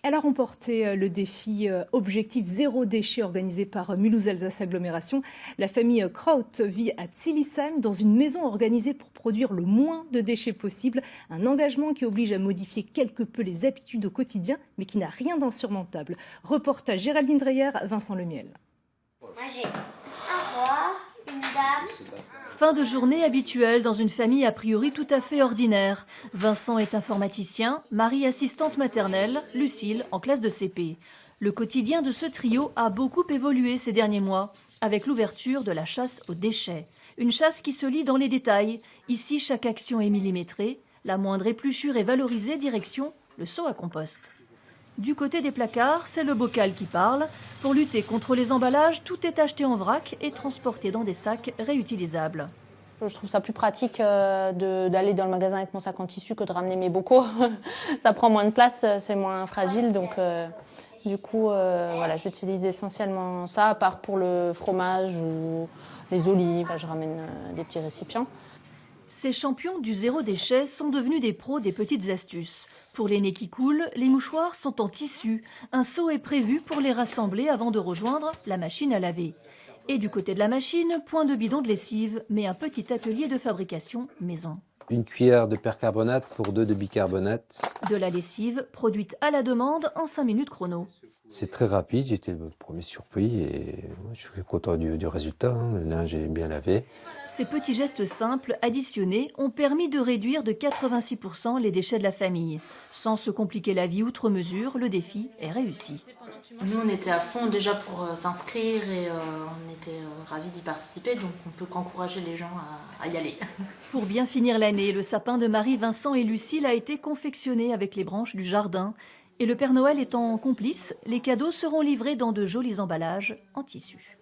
Elle a remporté le défi Objectif Zéro Déchet organisé par Mulhouse Alsace Agglomération. La famille Kraut vit à Zilisheim dans une maison organisée pour produire le moins de déchets possible. Un engagement qui oblige à modifier quelque peu les habitudes au quotidien, mais qui n'a rien d'insurmontable. Reportage Géraldine Dreyer, Vincent Lemiel. Moi j'ai un roi, une dame. Fin de journée habituelle dans une famille a priori tout à fait ordinaire. Vincent est informaticien, Marie assistante maternelle, Lucille en classe de CP. Le quotidien de ce trio a beaucoup évolué ces derniers mois, avec l'ouverture de la chasse aux déchets. Une chasse qui se lit dans les détails. Ici, chaque action est millimétrée. La moindre épluchure est valorisée, direction le seau à compost. Du côté des placards, c'est le bocal qui parle. Pour lutter contre les emballages, tout est acheté en vrac et transporté dans des sacs réutilisables. Je trouve ça plus pratique d'aller dans le magasin avec mon sac en tissu que de ramener mes bocaux. Ça prend moins de place, c'est moins fragile. Donc, du coup, voilà, j'utilise essentiellement ça, à part pour le fromage ou les olives. Je ramène des petits récipients. Ces champions du zéro déchet sont devenus des pros des petites astuces. Pour les nez qui coulent, les mouchoirs sont en tissu. Un seau est prévu pour les rassembler avant de rejoindre la machine à laver. Et du côté de la machine, point de bidon de lessive, mais un petit atelier de fabrication maison. Une cuillère de percarbonate pour 2 de bicarbonate. De la lessive produite à la demande en 5 minutes chrono. C'est très rapide, j'étais le premier surpris et je suis content du résultat. Le linge est bien lavé. Ces petits gestes simples additionnés ont permis de réduire de 86% les déchets de la famille. Sans se compliquer la vie outre mesure, le défi est réussi. Nous, on était à fond déjà pour s'inscrire et on était ravis d'y participer, donc on peut qu'encourager les gens à y aller. Pour bien finir l'année, le sapin de Marie, Vincent et Lucille a été confectionné avec les branches du jardin. Et le Père Noël étant complice, les cadeaux seront livrés dans de jolis emballages en tissu.